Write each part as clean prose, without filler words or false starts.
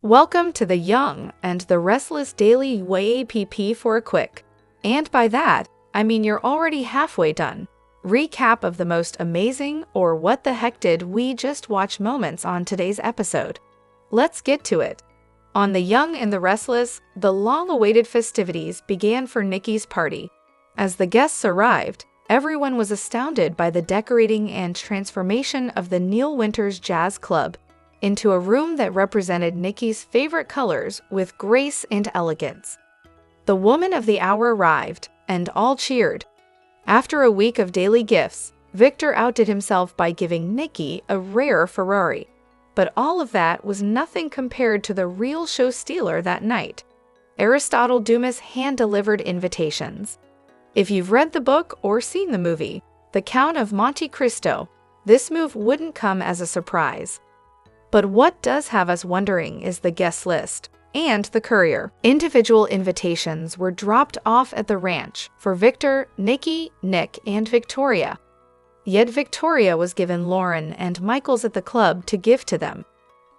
Welcome to the Young and the Restless Daily YAPP for a quick, and by that, I mean you're already halfway done, recap of the most amazing or what the heck did we just watch moments on today's episode. Let's get to it. On The Young and the Restless, the long-awaited festivities began for Nikki's party. As the guests arrived, everyone was astounded by the decorating and transformation of the Neil Winters Jazz Club into a room that represented Nikki's favorite colors with grace and elegance. The woman of the hour arrived, and all cheered. After a week of daily gifts, Victor outdid himself by giving Nikki a rare Ferrari. But all of that was nothing compared to the real show stealer that night. Aristotle Dumas hand-delivered invitations. If you've read the book or seen the movie, The Count of Monte Cristo, this move wouldn't come as a surprise. But what does have us wondering is the guest list and the courier. Individual invitations were dropped off at the ranch for Victor, Nikki, Nick, and Victoria. Yet Victoria was given Lauren and Michael's at the club to give to them.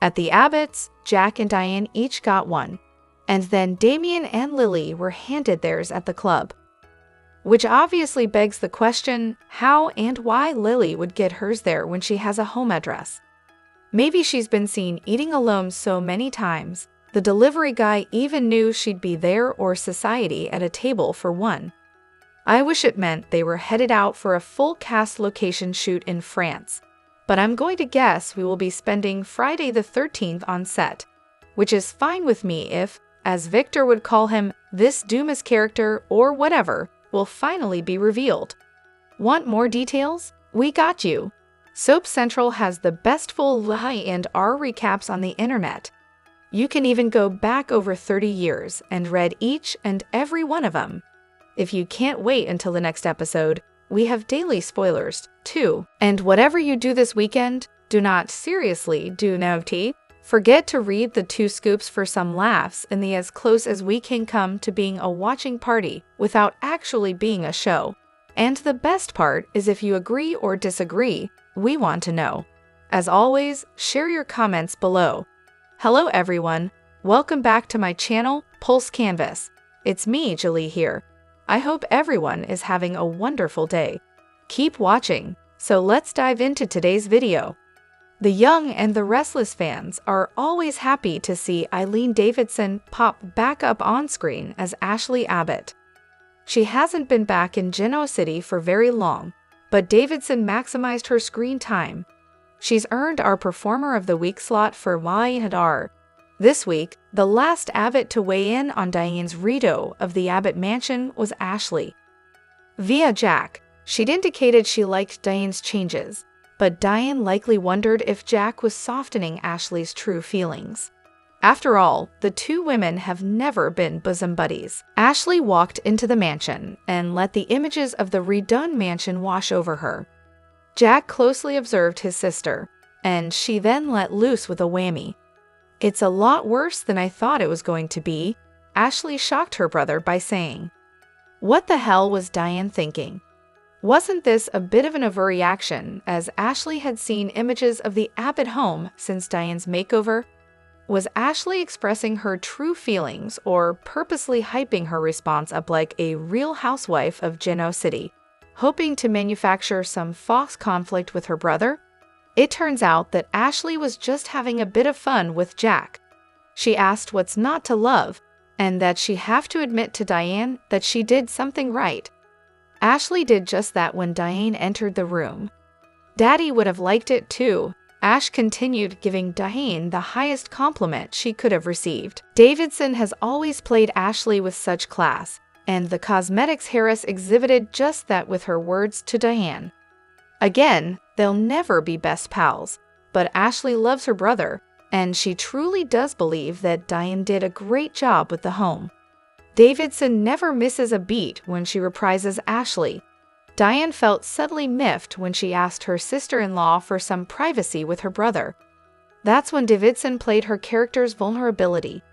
At the Abbotts, Jack and Diane each got one, and then Damien and Lily were handed theirs at the club. Which obviously begs the question, how and why Lily would get hers there when she has a home address. Maybe she's been seen eating a loom so many times, the delivery guy even knew she'd be there or society at a table for one. I wish it meant they were headed out for a full cast location shoot in France, but I'm going to guess we will be spending Friday the 13th on set, which is fine with me if, as Victor would call him, this Dumas character or whatever will finally be revealed. Want more details? We got you. Soap Central has the best full LI and R recaps on the internet. You can even go back over 30 years and read each and every one of them. If you can't wait until the next episode, we have daily spoilers, too. And whatever you do this weekend, do not forget to read the 2 scoops for some laughs in the as close as we can come to being a watching party without actually being a show. And the best part is if you agree or disagree, we want to know. As always, share your comments below. Hello everyone, welcome back to my channel, Pulse Canvas. It's me, Julie here. I hope everyone is having a wonderful day. Keep watching, so let's dive into today's video. The Young and the Restless fans are always happy to see Eileen Davidson pop back up on screen as Ashley Abbott. She hasn't been back in Genoa City for very long, but Davidson maximized her screen time. She's earned our Performer of the Week slot for Y&R. This week, the last Abbott to weigh in on Diane's redo of the Abbott mansion was Ashley. Via Jack, she'd indicated she liked Diane's changes, but Diane likely wondered if Jack was softening Ashley's true feelings. After all, the two women have never been bosom buddies. Ashley walked into the mansion and let the images of the redone mansion wash over her. Jack closely observed his sister, and she then let loose with a whammy. "It's a lot worse than I thought it was going to be," Ashley shocked her brother by saying. What the hell was Diane thinking? Wasn't this a bit of an overreaction, as Ashley had seen images of the Abbott home since Diane's makeover? Was Ashley expressing her true feelings or purposely hyping her response up like a real housewife of Genoa City, hoping to manufacture some false conflict with her brother? It turns out that Ashley was just having a bit of fun with Jack. She asked what's not to love, and that she have to admit to Diane that she did something right. Ashley did just that when Diane entered the room. Daddy would have liked it too. Ash continued, giving Diane the highest compliment she could have received. Davidson has always played Ashley with such class, and the cosmetics heiress exhibited just that with her words to Diane. Again, they'll never be best pals, but Ashley loves her brother, and she truly does believe that Diane did a great job with the home. Davidson never misses a beat when she reprises Ashley. Diane felt subtly miffed when she asked her sister-in-law for some privacy with her brother. That's when Davidson played her character's vulnerability.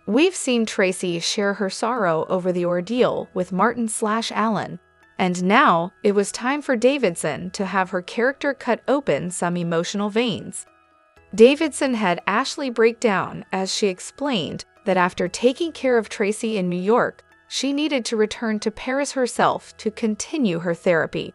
We've seen Tracy share her sorrow over the ordeal with Martin/Alan, and now it was time for Davidson to have her character cut open some emotional veins. Davidson had Ashley break down as she explained that after taking care of Tracy in New York, she needed to return to Paris herself to continue her therapy.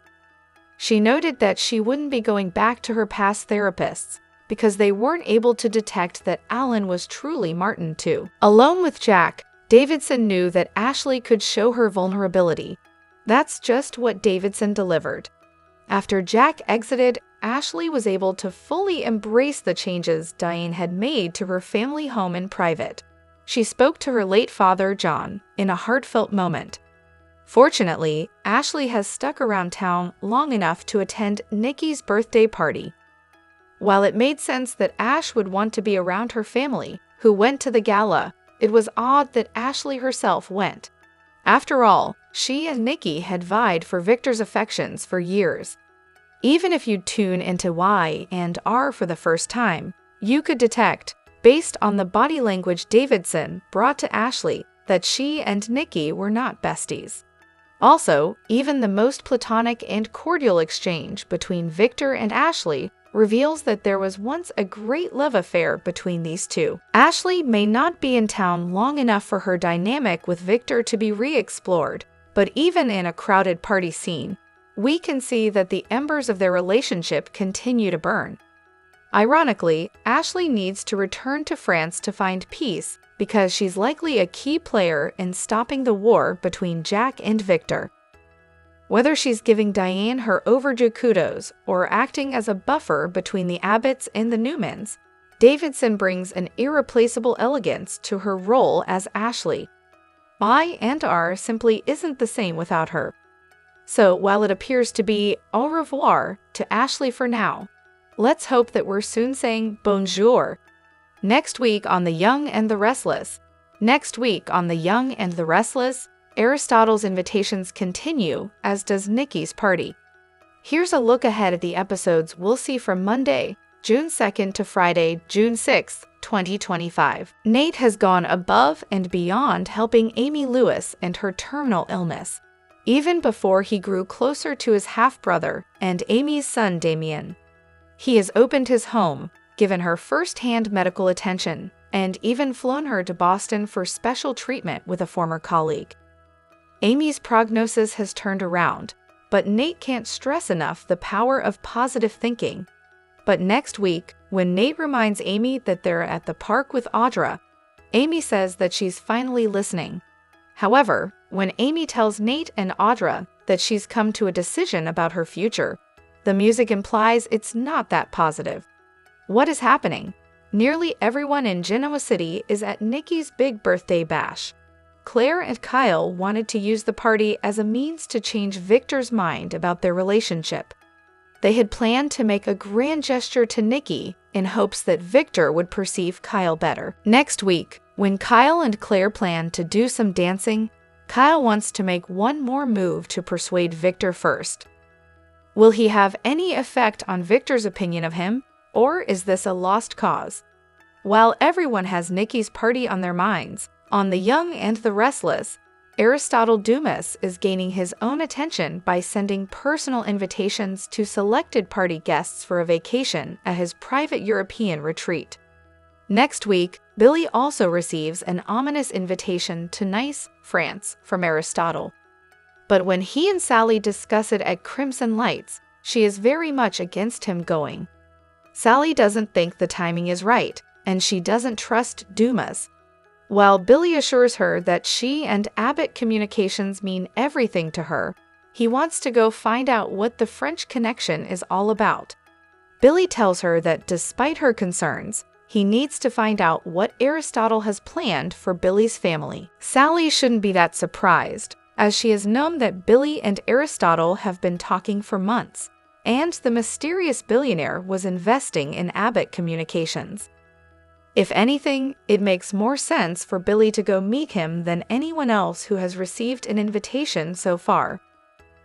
She noted that she wouldn't be going back to her past therapists because they weren't able to detect that Alan was truly Martin too. Alone with Jack, Davidson knew that Ashley could show her vulnerability. That's just what Davidson delivered. After Jack exited, Ashley was able to fully embrace the changes Diane had made to her family home in private. She spoke to her late father, John, in a heartfelt moment. Fortunately, Ashley has stuck around town long enough to attend Nikki's birthday party. While it made sense that Ash would want to be around her family, who went to the gala, it was odd that Ashley herself went. After all, she and Nikki had vied for Victor's affections for years. Even if you tune into Y and R for the first time, you could detect, based on the body language Davidson brought to Ashley, that she and Nikki were not besties. Also, even the most platonic and cordial exchange between Victor and Ashley reveals that there was once a great love affair between these two. Ashley may not be in town long enough for her dynamic with Victor to be re-explored, but even in a crowded party scene, we can see that the embers of their relationship continue to burn. Ironically, Ashley needs to return to France to find peace because she's likely a key player in stopping the war between Jack and Victor. Whether she's giving Diane her overdue kudos or acting as a buffer between the Abbotts and the Newmans, Davidson brings an irreplaceable elegance to her role as Ashley. Y and R simply isn't the same without her. So while it appears to be au revoir to Ashley for now, let's hope that we're soon saying bonjour. Next week on The Young and the Restless. Aristotle's invitations continue, as does Nikki's party. Here's a look ahead at the episodes we'll see from Monday, June 2nd to Friday, June 6th, 2025. Nate has gone above and beyond helping Amy Lewis and her terminal illness, even before he grew closer to his half-brother and Amy's son Damien. He has opened his home, given her first-hand medical attention, and even flown her to Boston for special treatment with a former colleague. Amy's prognosis has turned around, but Nate can't stress enough the power of positive thinking. But next week, when Nate reminds Amy that they're at the park with Audra, Amy says that she's finally listening. However, when Amy tells Nate and Audra that she's come to a decision about her future, the music implies it's not that positive. What is happening? Nearly everyone in Genoa City is at Nikki's big birthday bash. Claire and Kyle wanted to use the party as a means to change Victor's mind about their relationship. They had planned to make a grand gesture to Nikki in hopes that Victor would perceive Kyle better. Next week, when Kyle and Claire plan to do some dancing, Kyle wants to make one more move to persuade Victor first. Will he have any effect on Victor's opinion of him, or is this a lost cause? While everyone has Nikki's party on their minds, on The Young and the Restless, Dumas is gaining his own attention by sending personal invitations to selected party guests for a vacation at his private European retreat. Next week, Billy also receives an ominous invitation to Nice, France, from Aristotle. But when he and Sally discuss it at Crimson Lights, she is very much against him going. Sally doesn't think the timing is right, and she doesn't trust Dumas. While Billy assures her that she and Abbott communications mean everything to her, he wants to go find out what the French connection is all about. Billy tells her that despite her concerns, he needs to find out what Aristotle has planned for Billy's family. Sally shouldn't be that surprised, as she has known that Billy and Aristotle have been talking for months, and the mysterious billionaire was investing in Abbott Communications. If anything, it makes more sense for Billy to go meet him than anyone else who has received an invitation so far.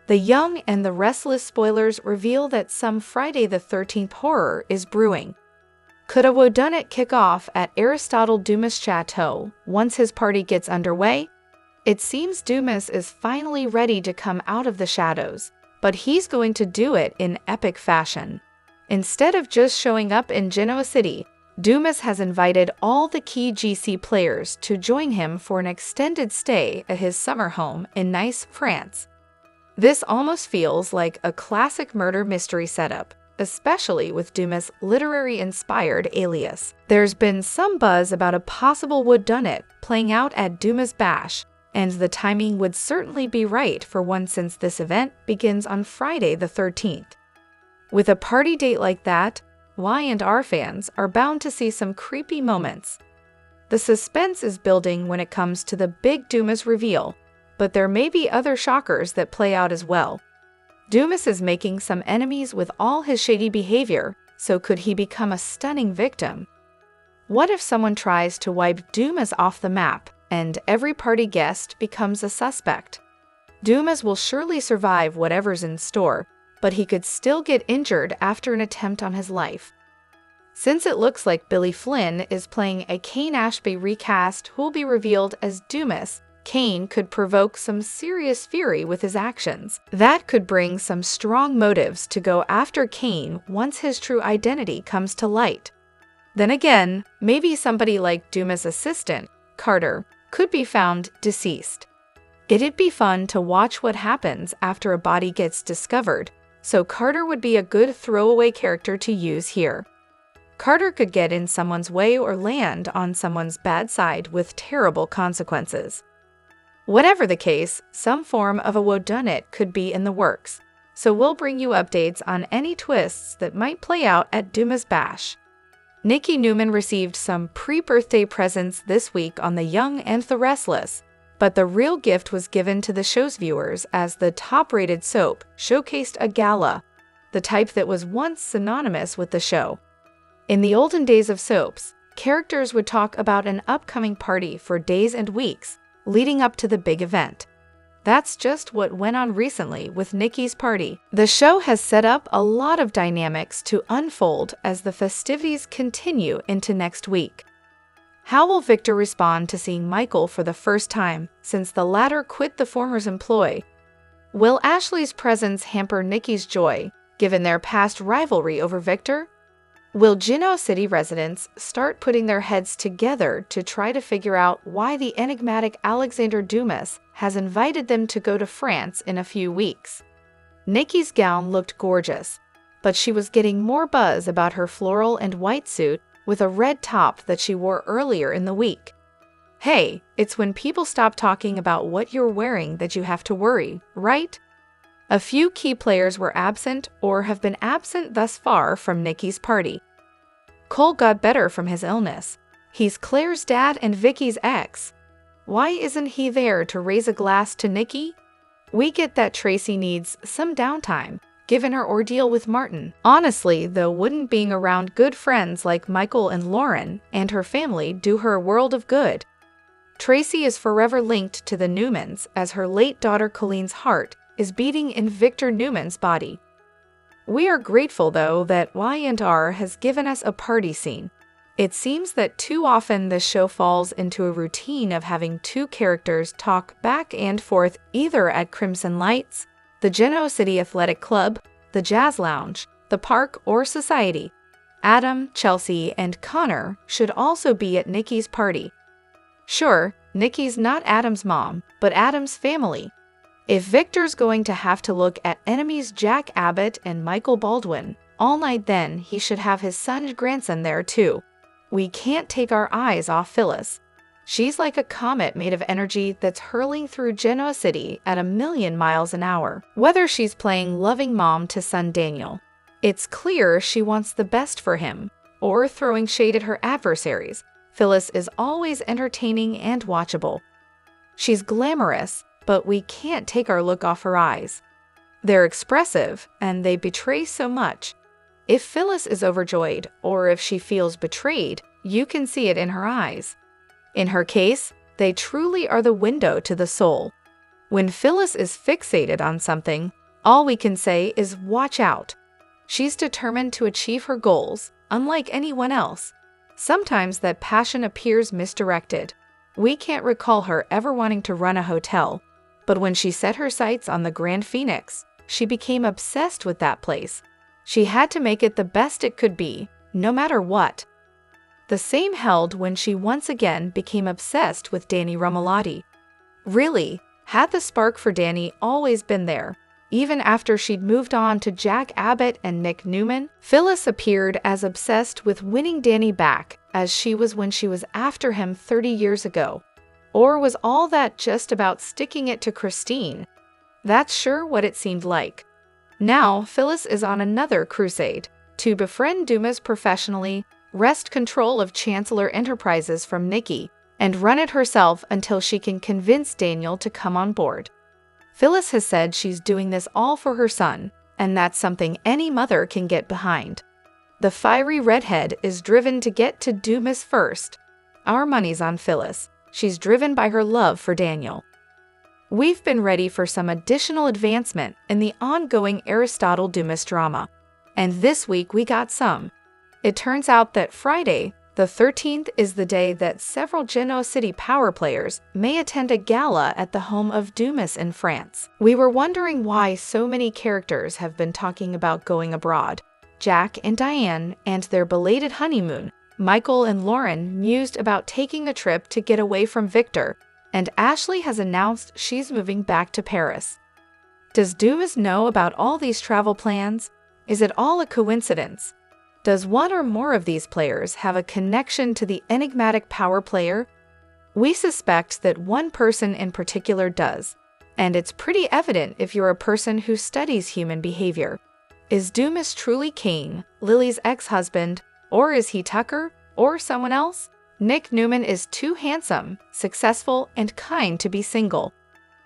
The Young and the Restless spoilers reveal that some Friday the 13th horror is brewing. Could a whodunit kick off at Aristotle Dumas' chateau once his party gets underway? It seems Dumas is finally ready to come out of the shadows, but he's going to do it in epic fashion. Instead of just showing up in Genoa City, Dumas has invited all the key GC players to join him for an extended stay at his summer home in Nice, France. This almost feels like a classic murder mystery setup, especially with Dumas' literary-inspired alias. There's been some buzz about a possible whodunit playing out at Dumas Bash, and the timing would certainly be right for one since this event begins on Friday the 13th. With a party date like that, Y&R fans are bound to see some creepy moments. The suspense is building when it comes to the big Dumas reveal, but there may be other shockers that play out as well. Dumas is making some enemies with all his shady behavior, so could he become a stunning victim? What if someone tries to wipe Dumas off the map and every party guest becomes a suspect? Dumas will surely survive whatever's in store, but he could still get injured after an attempt on his life. Since it looks like Billy Flynn is playing a Kane Ashby recast who will be revealed as Dumas, Kane could provoke some serious fury with his actions. That could bring some strong motives to go after Kane once his true identity comes to light. Then again, maybe somebody like Dumas' assistant, Carter, could be found deceased. It'd be fun to watch what happens after a body gets discovered, so Carter would be a good throwaway character to use here. Carter could get in someone's way or land on someone's bad side with terrible consequences. Whatever the case, some form of a whodunit could be in the works, so we'll bring you updates on any twists that might play out at Dumas Bash. Nikki Newman received some pre-birthday presents this week on The Young and the Restless, but the real gift was given to the show's viewers as the top-rated soap showcased a gala, the type that was once synonymous with the show. In the olden days of soaps, characters would talk about an upcoming party for days and weeks, leading up to the big event. That's just what went on recently with Nikki's party. The show has set up a lot of dynamics to unfold as the festivities continue into next week. How will Victor respond to seeing Michael for the first time since the latter quit the former's employ? Will Ashley's presence hamper Nikki's joy, given their past rivalry over Victor? Will Genoa City residents start putting their heads together to try to figure out why the enigmatic Alexander Dumas has invited them to go to France in a few weeks? Nikki's gown looked gorgeous, but she was getting more buzz about her floral and white suit with a red top that she wore earlier in the week. Hey, it's when people stop talking about what you're wearing that you have to worry, right? A few key players were absent or have been absent thus far from Nikki's party. Cole got better from his illness. He's Claire's dad and Vicky's ex. Why isn't he there to raise a glass to Nikki? We get that Tracy needs some downtime, given her ordeal with Martin. Honestly, though, wouldn't being around good friends like Michael and Lauren and her family do her a world of good? Tracy is forever linked to the Newmans as her late daughter Colleen's heart is beating in Victor Newman's body. We are grateful, though, that Y&R has given us a party scene. It seems that too often this show falls into a routine of having two characters talk back and forth either at Crimson Lights, the Genoa City Athletic Club, the Jazz Lounge, the park, or society. Adam, Chelsea, and Connor should also be at Nikki's party. Sure, Nikki's not Adam's mom, but Adam's family. If Victor's going to have to look at enemies Jack Abbott and Michael Baldwin all night, then he should have his son and grandson there too. We can't take our eyes off Phyllis. She's like a comet made of energy that's hurling through Genoa City at 1,000,000 miles an hour. Whether she's playing loving mom to son Daniel, it's clear she wants the best for him, or throwing shade at her adversaries. Phyllis is always entertaining and watchable. She's glamorous, but we can't take our look off her eyes. They're expressive, and they betray so much. If Phyllis is overjoyed, or if she feels betrayed, you can see it in her eyes. In her case, they truly are the window to the soul. When Phyllis is fixated on something, all we can say is watch out. She's determined to achieve her goals, unlike anyone else. Sometimes that passion appears misdirected. We can't recall her ever wanting to run a hotel, but when she set her sights on the Grand Phoenix, she became obsessed with that place. She had to make it the best it could be, no matter what. The same held when she once again became obsessed with Danny Romalotti. Really, had the spark for Danny always been there? Even after she'd moved on to Jack Abbott and Nick Newman, Phyllis appeared as obsessed with winning Danny back as she was when she was after him 30 years ago. Or was all that just about sticking it to Christine? That's sure what it seemed like. Now, Phyllis is on another crusade to befriend Dumas professionally, wrest control of Chancellor Enterprises from Nikki, and run it herself until she can convince Daniel to come on board. Phyllis has said she's doing this all for her son, and that's something any mother can get behind. The fiery redhead is driven to get to Dumas first. Our money's on Phyllis. She's driven by her love for Daniel. We've been ready for some additional advancement in the ongoing Aristotle-Dumas drama, and this week we got some. It turns out that Friday, the 13th, is the day that several Genoa City power players may attend a gala at the home of Dumas in France. We were wondering why so many characters have been talking about going abroad. Jack and Diane and their belated honeymoon. Michael and Lauren mused about taking a trip to get away from Victor, and Ashley has announced she's moving back to Paris. Does Dumas know about all these travel plans? Is it all a coincidence? Does one or more of these players have a connection to the enigmatic power player? We suspect that one person in particular does, and it's pretty evident if you're a person who studies human behavior. Is Dumas truly Kane, Lily's ex-husband, or is he Tucker, or someone else? Nick Newman is too handsome, successful, and kind to be single.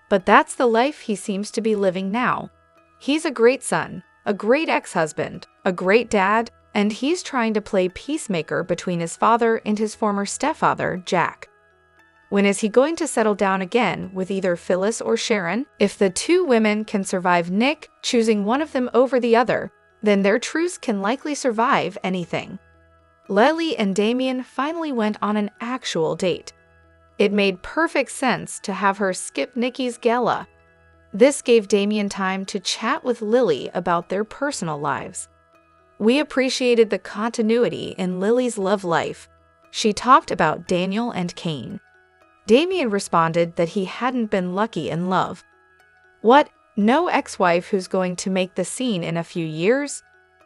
But that's the life he seems to be living now. He's a great son, a great ex-husband, a great dad, and he's trying to play peacemaker between his father and his former stepfather, Jack. When is he going to settle down again with either Phyllis or Sharon? If the two women can survive Nick choosing one of them over the other, then their truce can likely survive anything. Lily and Damien finally went on an actual date. It made perfect sense to have her skip Nikki's gala. This gave Damien time to chat with Lily about their personal lives. We appreciated the continuity in Lily's love life. She talked about Daniel and Kane. Damien responded that he hadn't been lucky in love. What? No ex-wife who's going to make the scene in a few years?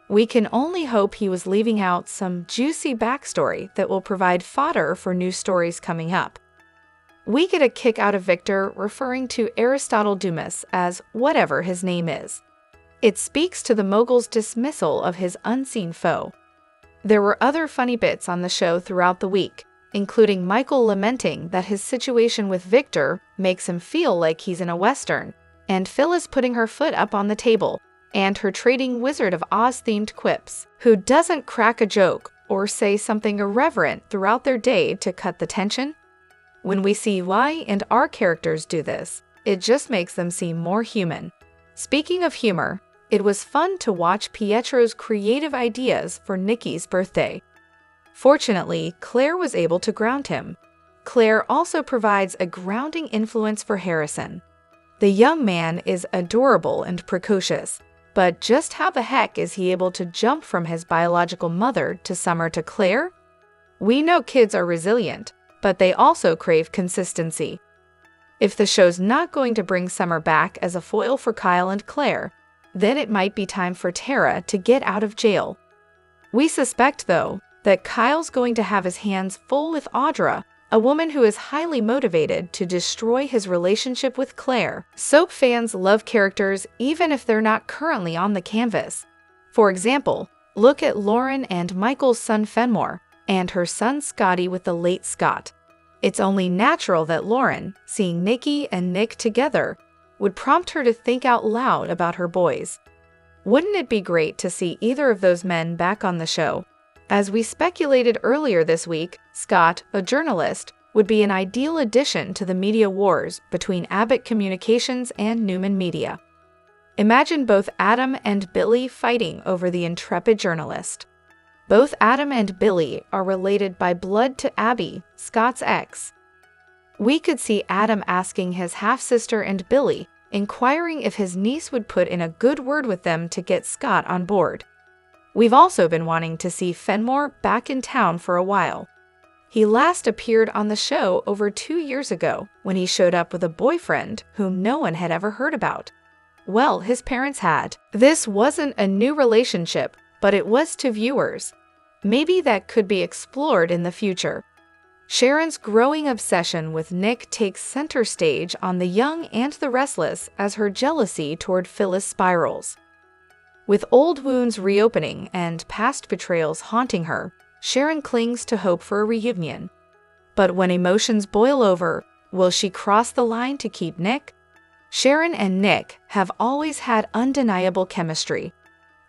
We can only hope he was leaving out some juicy backstory that will provide fodder for new stories coming up. We get a kick out of Victor referring to Aristotle Dumas as whatever his name is. It speaks to the mogul's dismissal of his unseen foe. There were other funny bits on the show throughout the week, including Michael lamenting that his situation with Victor makes him feel like he's in a Western, and Phyllis putting her foot up on the table, and her trading Wizard of Oz-themed quips, who doesn't crack a joke or say something irreverent throughout their day to cut the tension. When we see Y and R characters do this, it just makes them seem more human. Speaking of humor, it was fun to watch Pietro's creative ideas for Nikki's birthday. Fortunately, Claire was able to ground him. Claire also provides a grounding influence for Harrison. The young man is adorable and precocious, but just how the heck is he able to jump from his biological mother to Summer to Claire? We know kids are resilient, but they also crave consistency. If the show's not going to bring Summer back as a foil for Kyle and Claire, then it might be time for Tara to get out of jail. We suspect, though, that Kyle's going to have his hands full with Audra, a woman who is highly motivated to destroy his relationship with Claire. Soap fans love characters even if they're not currently on the canvas. For example, look at Lauren and Michael's son Fenmore, and her son Scotty with the late Scott. It's only natural that Lauren, seeing Nikki and Nick together, would prompt her to think out loud about her boys. Wouldn't it be great to see either of those men back on the show? As we speculated earlier this week, Scott, a journalist, would be an ideal addition to the media wars between Abbott Communications and Newman Media. Imagine both Adam and Billy fighting over the intrepid journalist. Both Adam and Billy are related by blood to Abby, Scott's ex. We could see Adam asking his half-sister and Billy, inquiring if his niece would put in a good word with them to get Scott on board. We've also been wanting to see Fenmore back in town for a while. He last appeared on the show over 2 years ago when he showed up with a boyfriend whom no one had ever heard about. Well, his parents had. This wasn't a new relationship, but it was to viewers. Maybe that could be explored in the future. Sharon's growing obsession with Nick takes center stage on The Young and the Restless as her jealousy toward Phyllis spirals. With old wounds reopening and past betrayals haunting her, Sharon clings to hope for a reunion. But when emotions boil over, will she cross the line to keep Nick? Sharon and Nick have always had undeniable chemistry.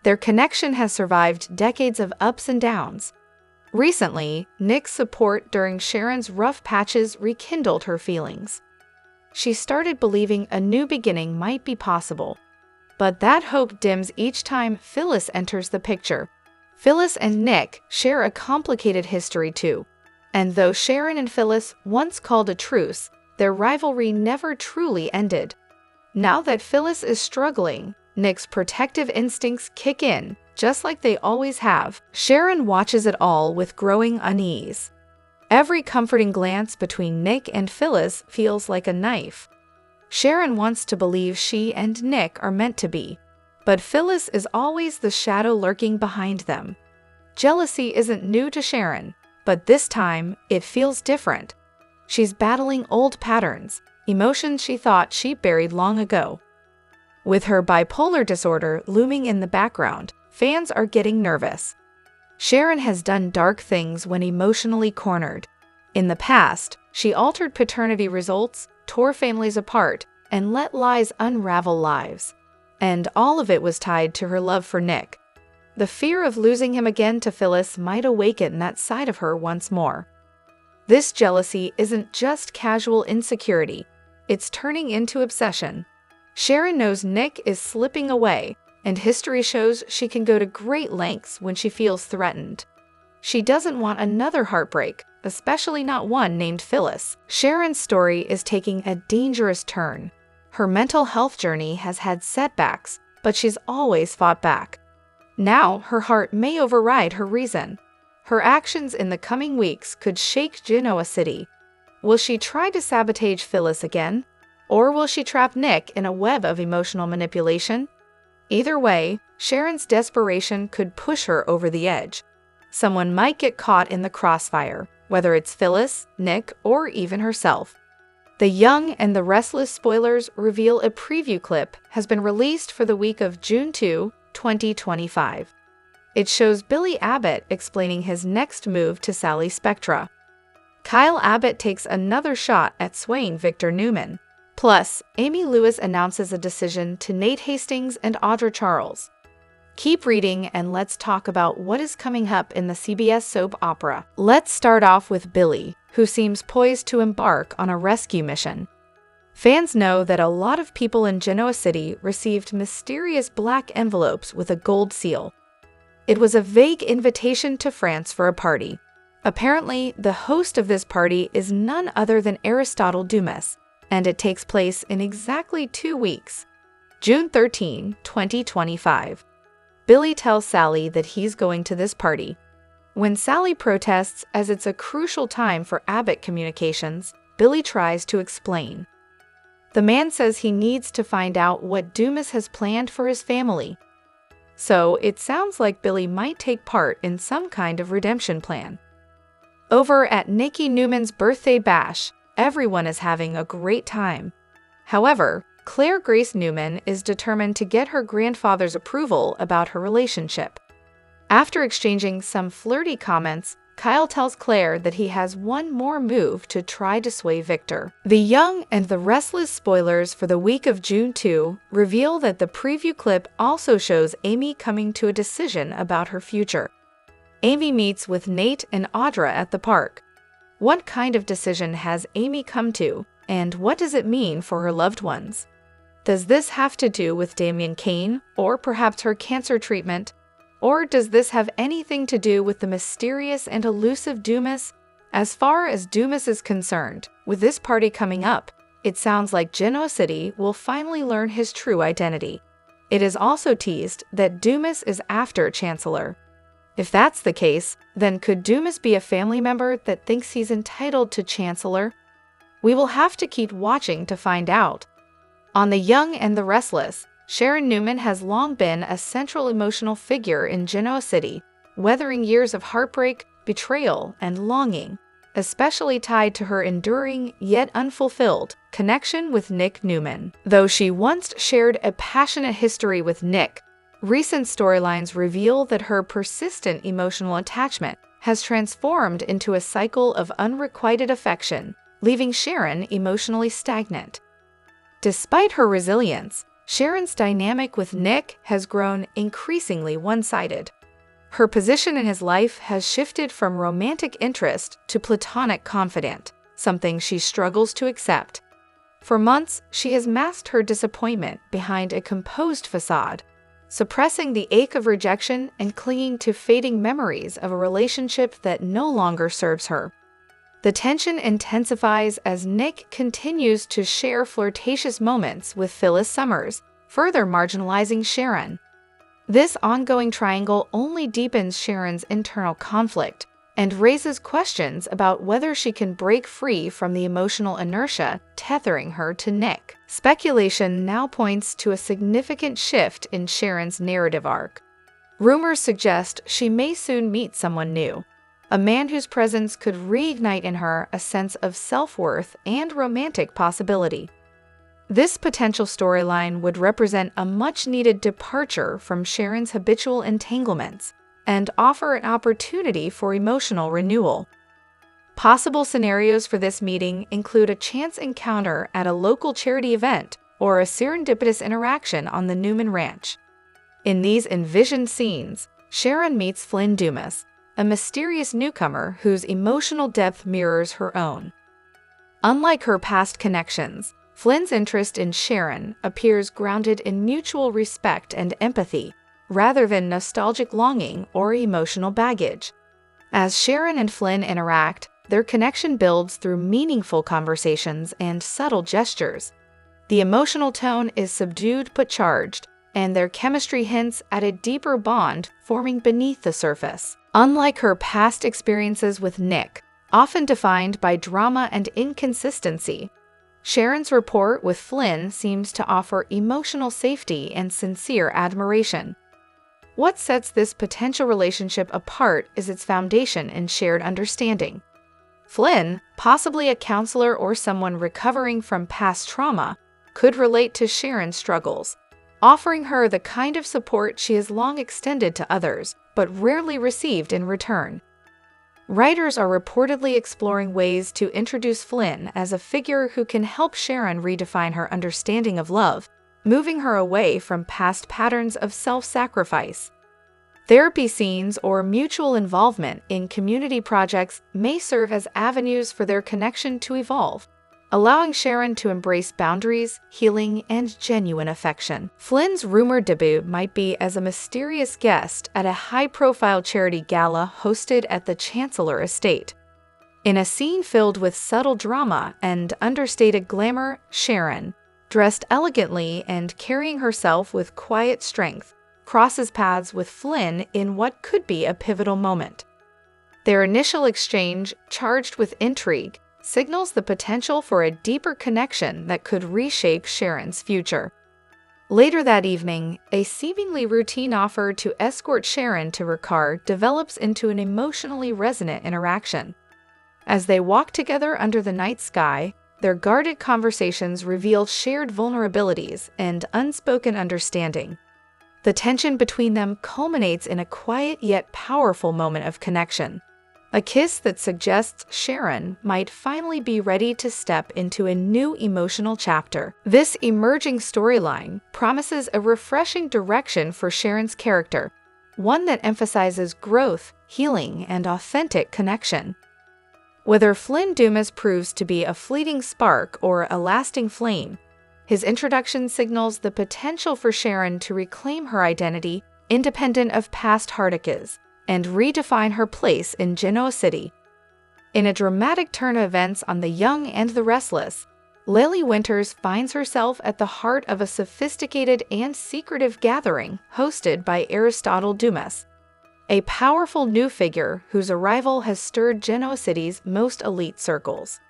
Their connection has survived decades of ups and downs. Recently, Nick's support during Sharon's rough patches rekindled her feelings. She started believing a new beginning might be possible. But that hope dims each time Phyllis enters the picture. Phyllis and Nick share a complicated history too. And though Sharon and Phyllis once called a truce, their rivalry never truly ended. Now that Phyllis is struggling, Nick's protective instincts kick in, just like they always have. Sharon watches it all with growing unease. Every comforting glance between Nick and Phyllis feels like a knife. Sharon wants to believe she and Nick are meant to be, but Phyllis is always the shadow lurking behind them. Jealousy isn't new to Sharon, but this time it feels different. She's battling old patterns, emotions she thought she buried long ago. With her bipolar disorder looming in the background, fans are getting nervous. Sharon has done dark things when emotionally cornered. In the past, she altered paternity results, tore families apart, and let lies unravel lives. And all of it was tied to her love for Nick. The fear of losing him again to Phyllis might awaken that side of her once more. This jealousy isn't just casual insecurity, it's turning into obsession. Sharon knows Nick is slipping away, and history shows she can go to great lengths when she feels threatened. She doesn't want another heartbreak, especially not one named Phyllis. Sharon's story is taking a dangerous turn. Her mental health journey has had setbacks, but she's always fought back. Now, her heart may override her reason. Her actions in the coming weeks could shake Genoa City. Will she try to sabotage Phyllis again? Or will she trap Nick in a web of emotional manipulation? Either way, Sharon's desperation could push her over the edge. Someone might get caught in the crossfire, whether it's Phyllis, Nick, or even herself. The Young and the Restless spoilers reveal a preview clip has been released for the week of June 2, 2025. It shows Billy Abbott explaining his next move to Sally Spectra. Kyle Abbott takes another shot at swaying Victor Newman. Plus, Amy Lewis announces a decision to Nate Hastings and Audra Charles. Keep reading and let's talk about what is coming up in the CBS soap opera. Let's start off with Billy, who seems poised to embark on a rescue mission. Fans know that a lot of people in Genoa City received mysterious black envelopes with a gold seal. It was a vague invitation to France for a party. Apparently, the host of this party is none other than Aristotle Dumas, and it takes place in exactly 2 weeks. June 13, 2025. Billy tells Sally that he's going to this party. When Sally protests as it's a crucial time for Abbott communications, Billy tries to explain. The man says he needs to find out what Dumas has planned for his family. So it sounds like Billy might take part in some kind of redemption plan. Over at Nikki Newman's birthday bash, everyone is having a great time. However, Claire Grace Newman is determined to get her grandfather's approval about her relationship. After exchanging some flirty comments, Kyle tells Claire that he has one more move to try to sway Victor. The Young and the Restless spoilers for the week of June 2 reveal that the preview clip also shows Amy coming to a decision about her future. Amy meets with Nate and Audra at the park. What kind of decision has Amy come to, and what does it mean for her loved ones? Does this have to do with Damien Kane, or perhaps her cancer treatment? Or does this have anything to do with the mysterious and elusive Dumas? As far as Dumas is concerned, with this party coming up, it sounds like Genoa City will finally learn his true identity. It is also teased that Dumas is after Chancellor. If that's the case, then could Dumas be a family member that thinks he's entitled to Chancellor? We will have to keep watching to find out. On The Young and the Restless, Sharon Newman has long been a central emotional figure in Genoa City, weathering years of heartbreak, betrayal, and longing, especially tied to her enduring, yet unfulfilled, connection with Nick Newman. Though she once shared a passionate history with Nick, recent storylines reveal that her persistent emotional attachment has transformed into a cycle of unrequited affection, leaving Sharon emotionally stagnant. Despite her resilience, Sharon's dynamic with Nick has grown increasingly one-sided. Her position in his life has shifted from romantic interest to platonic confidant, something she struggles to accept. For months, she has masked her disappointment behind a composed facade, suppressing the ache of rejection and clinging to fading memories of a relationship that no longer serves her. The tension intensifies as Nick continues to share flirtatious moments with Phyllis Summers, further marginalizing Sharon. This ongoing triangle only deepens Sharon's internal conflict and raises questions about whether she can break free from the emotional inertia tethering her to Nick. Speculation now points to a significant shift in Sharon's narrative arc. Rumors suggest she may soon meet someone new, a man whose presence could reignite in her a sense of self-worth and romantic possibility. This potential storyline would represent a much-needed departure from Sharon's habitual entanglements and offer an opportunity for emotional renewal. Possible scenarios for this meeting include a chance encounter at a local charity event or a serendipitous interaction on the Newman Ranch. In these envisioned scenes, Sharon meets Flynn Dumas, a mysterious newcomer whose emotional depth mirrors her own. Unlike her past connections, Flynn's interest in Sharon appears grounded in mutual respect and empathy, rather than nostalgic longing or emotional baggage. As Sharon and Flynn interact, their connection builds through meaningful conversations and subtle gestures. The emotional tone is subdued but charged, and their chemistry hints at a deeper bond forming beneath the surface. Unlike her past experiences with Nick, often defined by drama and inconsistency, Sharon's rapport with Flynn seems to offer emotional safety and sincere admiration. What sets this potential relationship apart is its foundation in shared understanding. Flynn, possibly a counselor or someone recovering from past trauma, could relate to Sharon's struggles, offering her the kind of support she has long extended to others, but rarely received in return. Writers are reportedly exploring ways to introduce Flynn as a figure who can help Sharon redefine her understanding of love, moving her away from past patterns of self-sacrifice. Therapy scenes or mutual involvement in community projects may serve as avenues for their connection to evolve, allowing Sharon to embrace boundaries, healing, and genuine affection. Flynn's rumored debut might be as a mysterious guest at a high-profile charity gala hosted at the Chancellor estate. In a scene filled with subtle drama and understated glamour, Sharon, dressed elegantly and carrying herself with quiet strength, crosses paths with Flynn in what could be a pivotal moment. Their initial exchange, charged with intrigue, signals the potential for a deeper connection that could reshape Sharon's future. Later that evening, a seemingly routine offer to escort Sharon to her car develops into an emotionally resonant interaction. As they walk together under the night sky, their guarded conversations reveal shared vulnerabilities and unspoken understanding. The tension between them culminates in a quiet yet powerful moment of connection, a kiss that suggests Sharon might finally be ready to step into a new emotional chapter. This emerging storyline promises a refreshing direction for Sharon's character, one that emphasizes growth, healing, and authentic connection. Whether Flynn Dumas proves to be a fleeting spark or a lasting flame, his introduction signals the potential for Sharon to reclaim her identity independent of past heartaches and redefine her place in Genoa City. In a dramatic turn of events on The Young and the Restless, Lily Winters finds herself at the heart of a sophisticated and secretive gathering hosted by Aristotle Dumas, a powerful new figure whose arrival has stirred Genoa City's most elite circles.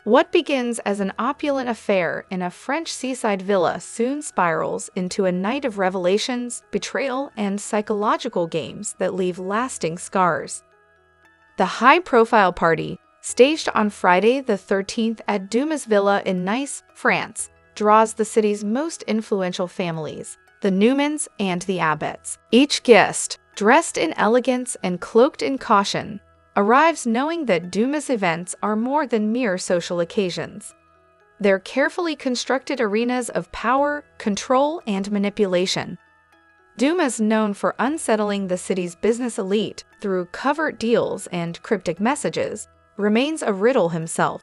What begins as an opulent affair in a French seaside villa soon spirals into a night of revelations, betrayal, and psychological games that leave lasting scars. The high-profile party, staged on Friday the 13th at Dumas Villa in Nice, France, draws the city's most influential families, the Neumans and the Abbotts. Each guest, dressed in elegance and cloaked in caution, arrives knowing that Dumas events are more than mere social occasions. They're carefully constructed arenas of power, control, and manipulation. Dumas, known for unsettling the city's business elite through covert deals and cryptic messages, remains a riddle himself.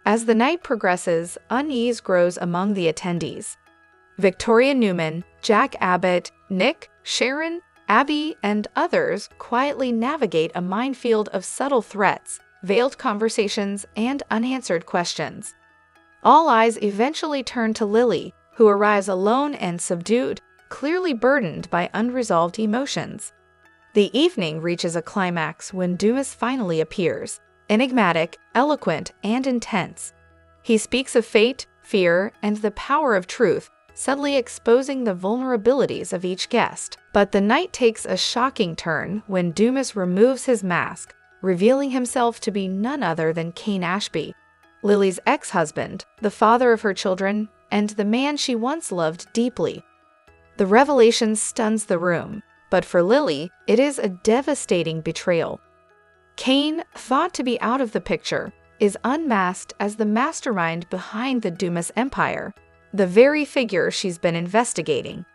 As the night progresses, unease grows among the attendees. Victoria Newman, Jack Abbott, Nick, Sharon, Abby, and others quietly navigate a minefield of subtle threats, veiled conversations, and unanswered questions. All eyes eventually turn to Lily, who arrives alone and subdued, clearly burdened by unresolved emotions. The evening reaches a climax when Dumas finally appears, enigmatic, eloquent, and intense. He speaks of fate, fear, and the power of truth, subtly exposing the vulnerabilities of each guest. But the night takes a shocking turn when Dumas removes his mask, revealing himself to be none other than Cain Ashby, Lily's ex-husband, the father of her children, and the man she once loved deeply. The revelation stuns the room, but for Lily, it is a devastating betrayal. Cain, thought to be out of the picture, is unmasked as the mastermind behind the Dumas empire, the very figure she's been investigating.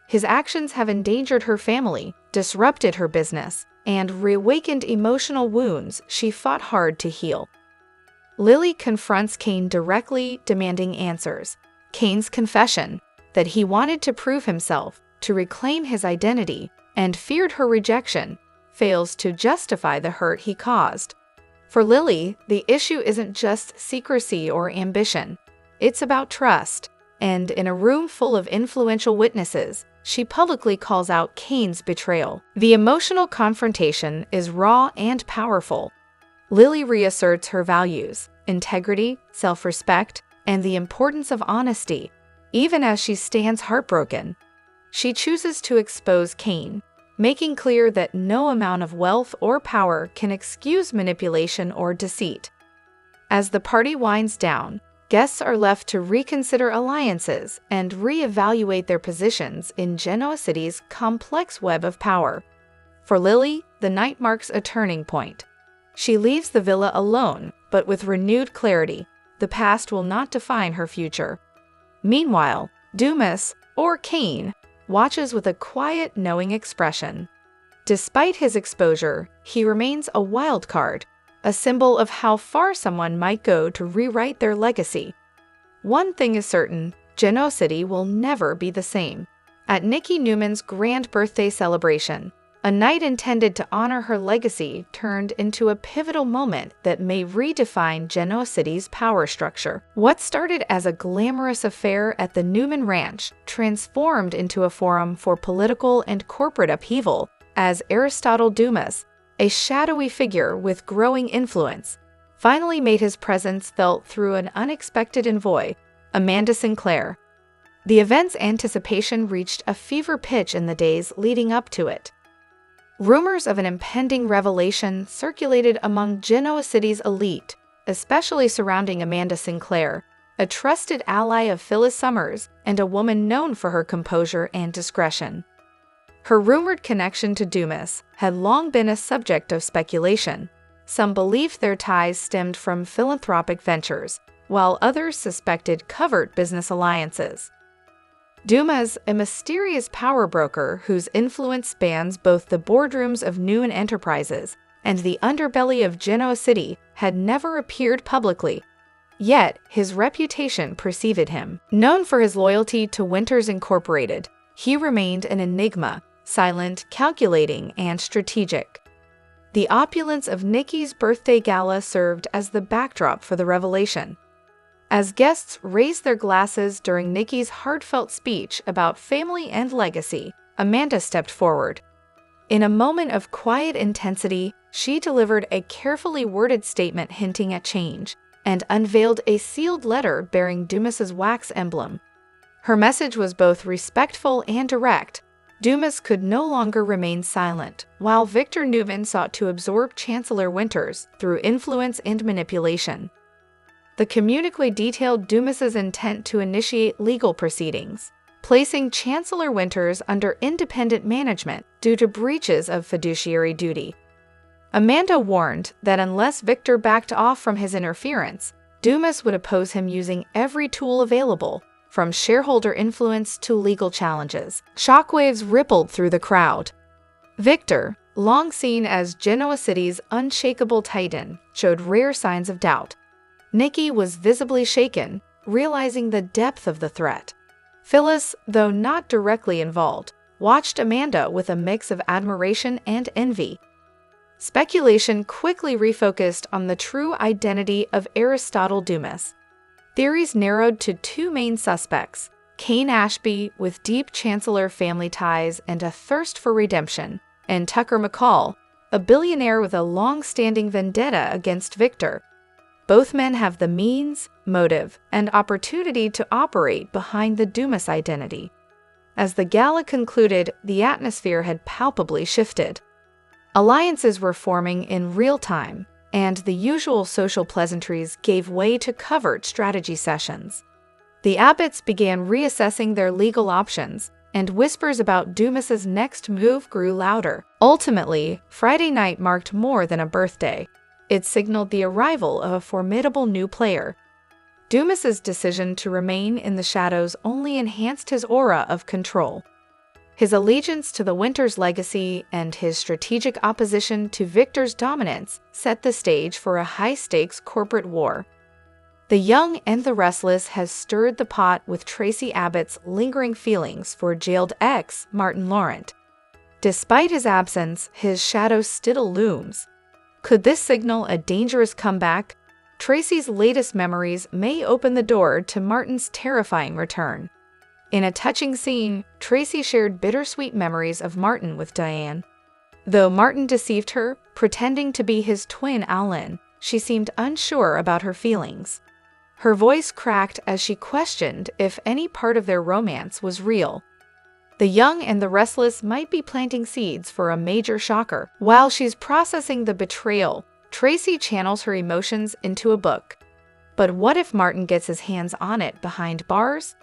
His actions have endangered her family, disrupted her business, and reawakened emotional wounds she fought hard to heal. Lily confronts Cain directly, demanding answers. Cain's confession, that he wanted to prove himself, to reclaim his identity, and feared her rejection, fails to justify the hurt he caused. For Lily, the issue isn't just secrecy or ambition. It's about trust, and in a room full of influential witnesses, she publicly calls out Cain's betrayal. The emotional confrontation is raw and powerful. Lily reasserts her values, integrity, self-respect, and the importance of honesty, even as she stands heartbroken. She chooses to expose Cain, making clear that no amount of wealth or power can excuse manipulation or deceit. As the party winds down, guests are left to reconsider alliances and reevaluate their positions in Genoa City's complex web of power. For Lily, the night marks a turning point. She leaves the villa alone, but with renewed clarity. The past will not define her future. Meanwhile, Dumas, or Cain, watches with a quiet, knowing expression. Despite his exposure, he remains a wild card, a symbol of how far someone might go to rewrite their legacy. One thing is certain, Genoa City will never be the same. At Nikki Newman's grand birthday celebration, a night intended to honor her legacy turned into a pivotal moment that may redefine Genoa City's power structure. What started as a glamorous affair at the Newman Ranch transformed into a forum for political and corporate upheaval as Aristotle Dumas, a shadowy figure with growing influence, finally made his presence felt through an unexpected envoy, Amanda Sinclair. The event's anticipation reached a fever pitch in the days leading up to it. Rumors of an impending revelation circulated among Genoa City's elite, especially surrounding Amanda Sinclair, a trusted ally of Phyllis and a woman known for her composure and discretion. Her rumored connection to Dumas had long been a subject of speculation. Some believed their ties stemmed from philanthropic ventures, while others suspected covert business alliances. Dumas, a mysterious power broker whose influence spans both the boardrooms of Newman Enterprises and the underbelly of Genoa City, had never appeared publicly. Yet, his reputation preceded him. Known for his loyalty to Winters Incorporated, he remained an enigma, silent, calculating, and strategic. The opulence of Nikki's birthday gala served as the backdrop for the revelation. As guests raised their glasses during Nikki's heartfelt speech about family and legacy, Amanda stepped forward. In a moment of quiet intensity, she delivered a carefully worded statement hinting at change, and unveiled a sealed letter bearing Dumas's wax emblem. Her message was both respectful and direct. Dumas could no longer remain silent, while Victor Neuvin sought to absorb Chancellor Winters through influence and manipulation. The communique detailed Dumas's intent to initiate legal proceedings, placing Chancellor Winters under independent management due to breaches of fiduciary duty. Amanda warned that unless Victor backed off from his interference, Dumas would oppose him using every tool available, from shareholder influence to legal challenges. Shockwaves rippled through the crowd. Victor, long seen as Genoa City's unshakable titan, showed rare signs of doubt. Nikki was visibly shaken, realizing the depth of the threat. Phyllis, though not directly involved, watched Amanda with a mix of admiration and envy. Speculation quickly refocused on the true identity of Aristotle Dumas. Theories narrowed to two main suspects: Cain Ashby, with deep Chancellor family ties and a thirst for redemption, and Tucker McCall, a billionaire with a long-standing vendetta against Victor. Both men have the means, motive, and opportunity to operate behind the Dumas identity. As the gala concluded, the atmosphere had palpably shifted. Alliances were forming in real time, and the usual social pleasantries gave way to covert strategy sessions. The Abbotts began reassessing their legal options, and whispers about Dumas's next move grew louder. Ultimately, Friday night marked more than a birthday. It signaled the arrival of a formidable new player. Dumas's decision to remain in the shadows only enhanced his aura of control. His allegiance to the Winters legacy and his strategic opposition to Victor's dominance set the stage for a high-stakes corporate war. The Young and the Restless has stirred the pot with Tracy Abbott's lingering feelings for jailed ex Martin Laurent. Despite his absence, his shadow still looms. Could this signal a dangerous comeback? Tracy's latest memories may open the door to Martin's terrifying return. In a touching scene, Tracy shared bittersweet memories of Martin with Diane. Though Martin deceived her, pretending to be his twin Alan, she seemed unsure about her feelings. Her voice cracked as she questioned if any part of their romance was real. The Young and the Restless might be planting seeds for a major shocker. While she's processing the betrayal, Tracy channels her emotions into a book. But what if Martin gets his hands on it behind bars?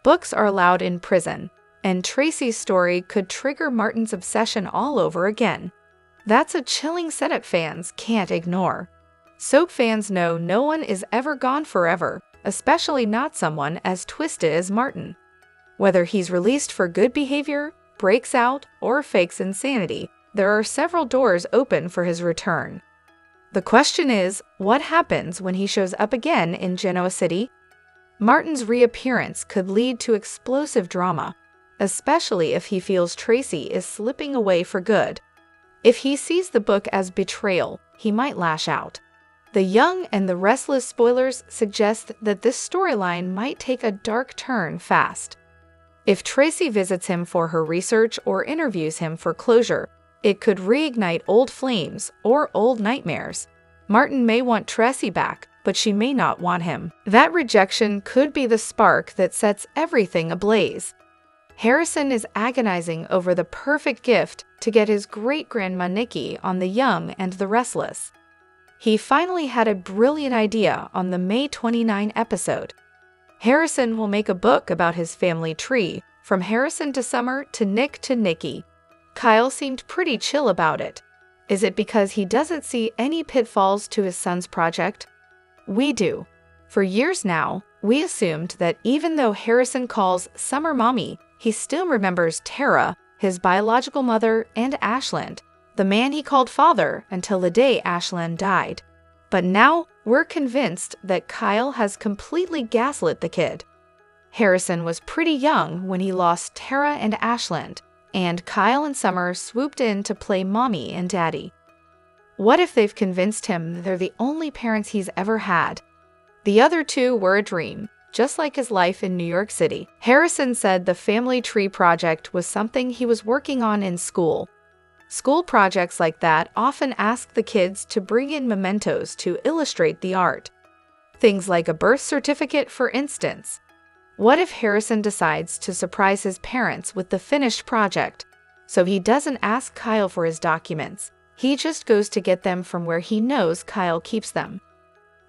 Books are allowed in prison, and Tracy's story could trigger Martin's obsession all over again. That's a chilling setup fans can't ignore. Soap fans know no one is ever gone forever, especially not someone as twisted as Martin. Whether he's released for good behavior, breaks out, or fakes insanity, there are several doors open for his return. The question is, what happens when he shows up again in Genoa City? Martin's reappearance could lead to explosive drama, especially if he feels Tracy is slipping away for good. If he sees the book as betrayal, he might lash out. The Young and the Restless spoilers suggest that this storyline might take a dark turn fast. If Tracy visits him for her research or interviews him for closure, it could reignite old flames or old nightmares. Martin may want Tracy back, but she may not want him. That rejection could be the spark that sets everything ablaze. Harrison is agonizing over the perfect gift to get his great-grandma Nikki on The Young and the Restless. He finally had a brilliant idea on the May 29 episode. Harrison will make a book about his family tree, from Harrison to Summer to Nick to Nikki. Kyle seemed pretty chill about it. Is it because he doesn't see any pitfalls to his son's project? We do. For years now, we assumed that even though Harrison calls Summer Mommy, he still remembers Tara, his biological mother, and Ashland, the man he called father until the day Ashland died. But now, we're convinced that Kyle has completely gaslit the kid. Harrison was pretty young when he lost Tara and Ashland, and Kyle and Summer swooped in to play mommy and daddy. What if they've convinced him they're the only parents he's ever had? The other two were a dream, just like his life in New York City. Harrison said the family tree project was something he was working on in school. School projects like that often ask the kids to bring in mementos to illustrate the art. Things like a birth certificate, for instance. What if Harrison decides to surprise his parents with the finished project? So he doesn't ask Kyle for his documents. He just goes to get them from where he knows Kyle keeps them.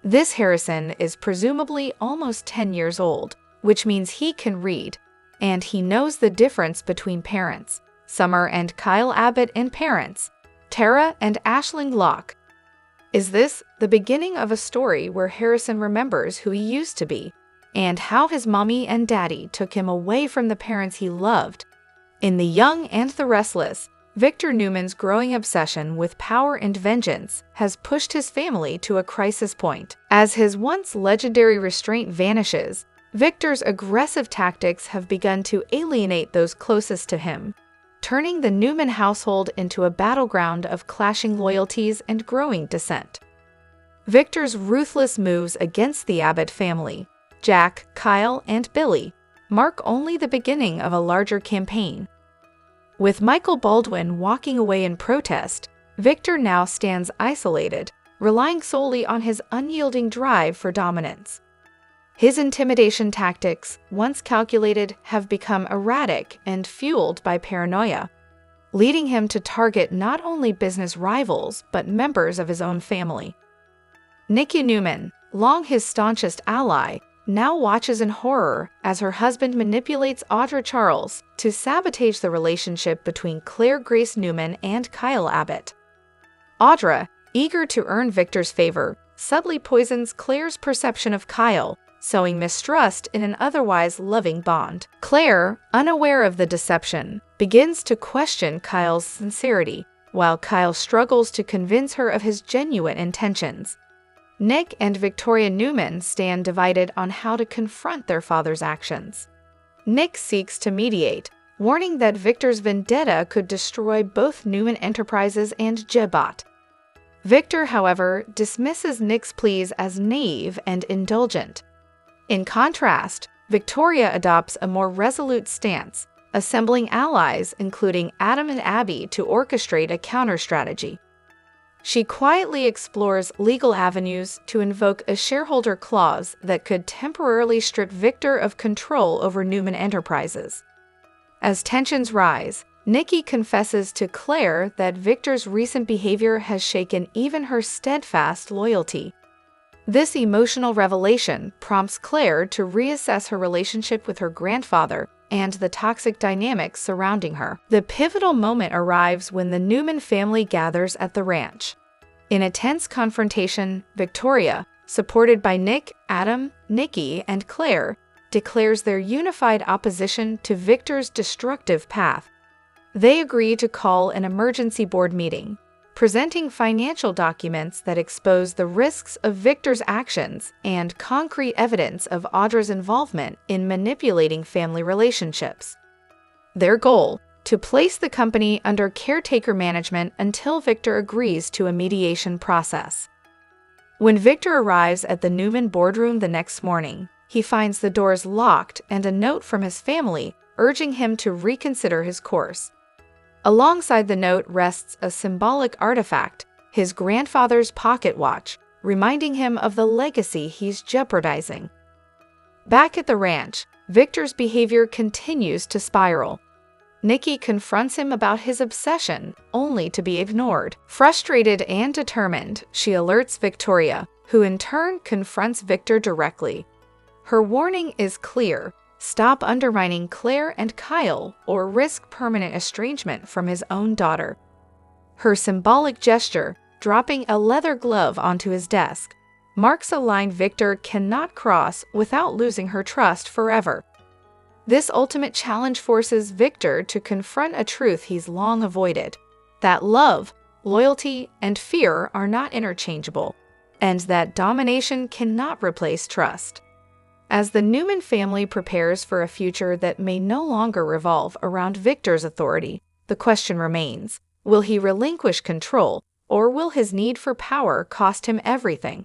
This Harrison is presumably almost 10 years old, which means he can read, and he knows the difference between parents, Summer and Kyle Abbott, and parents, Tara and Aisling Locke. Is this the beginning of a story where Harrison remembers who he used to be, and how his mommy and daddy took him away from the parents he loved? In The Young and the Restless, Victor Newman's growing obsession with power and vengeance has pushed his family to a crisis point. As his once legendary restraint vanishes, Victor's aggressive tactics have begun to alienate those closest to him, turning the Newman household into a battleground of clashing loyalties and growing dissent. Victor's ruthless moves against the Abbott family, Jack, Kyle, and Billy, mark only the beginning of a larger campaign. With Michael Baldwin walking away in protest, Victor now stands isolated, relying solely on his unyielding drive for dominance. His intimidation tactics, once calculated, have become erratic and fueled by paranoia, leading him to target not only business rivals but members of his own family. Nikki Newman, long his staunchest ally, now watches in horror as her husband manipulates Audra Charles to sabotage the relationship between Claire Grace Newman and Kyle Abbott. Audra, eager to earn Victor's favor, subtly poisons Claire's perception of Kyle, sowing mistrust in an otherwise loving bond. Claire, unaware of the deception, begins to question Kyle's sincerity, while Kyle struggles to convince her of his genuine intentions. Nick and Victoria Newman stand divided on how to confront their father's actions. Nick seeks to mediate, warning that Victor's vendetta could destroy both Newman Enterprises and Jebat. Victor, however, dismisses Nick's pleas as naive and indulgent. In contrast, Victoria adopts a more resolute stance, assembling allies including Adam and Abby to orchestrate a counter-strategy. She quietly explores legal avenues to invoke a shareholder clause that could temporarily strip Victor of control over Newman Enterprises. As tensions rise, Nikki confesses to Claire that Victor's recent behavior has shaken even her steadfast loyalty. This emotional revelation prompts Claire to reassess her relationship with her grandfather and the toxic dynamics surrounding her. The pivotal moment arrives when the Newman family gathers at the ranch. In a tense confrontation, Victoria, supported by Nick, Adam, Nikki, and Claire, declares their unified opposition to Victor's destructive path. They agree to call an emergency board meeting, presenting financial documents that expose the risks of Victor's actions and concrete evidence of Audra's involvement in manipulating family relationships. Their goal: to place the company under caretaker management until Victor agrees to a mediation process. When Victor arrives at the Newman boardroom the next morning, he finds the doors locked and a note from his family urging him to reconsider his course. Alongside the note rests a symbolic artifact, his grandfather's pocket watch, reminding him of the legacy he's jeopardizing. Back at the ranch, Victor's behavior continues to spiral. Nikki confronts him about his obsession, only to be ignored. Frustrated and determined, she alerts Victoria, who in turn confronts Victor directly. Her warning is clear: stop undermining Claire and Kyle or risk permanent estrangement from his own daughter. Her symbolic gesture, dropping a leather glove onto his desk, marks a line Victor cannot cross without losing her trust forever. This ultimate challenge forces Victor to confront a truth he's long avoided: that love, loyalty, and fear are not interchangeable, and that domination cannot replace trust. As the Newman family prepares for a future that may no longer revolve around Victor's authority, the question remains: will he relinquish control, or will his need for power cost him everything?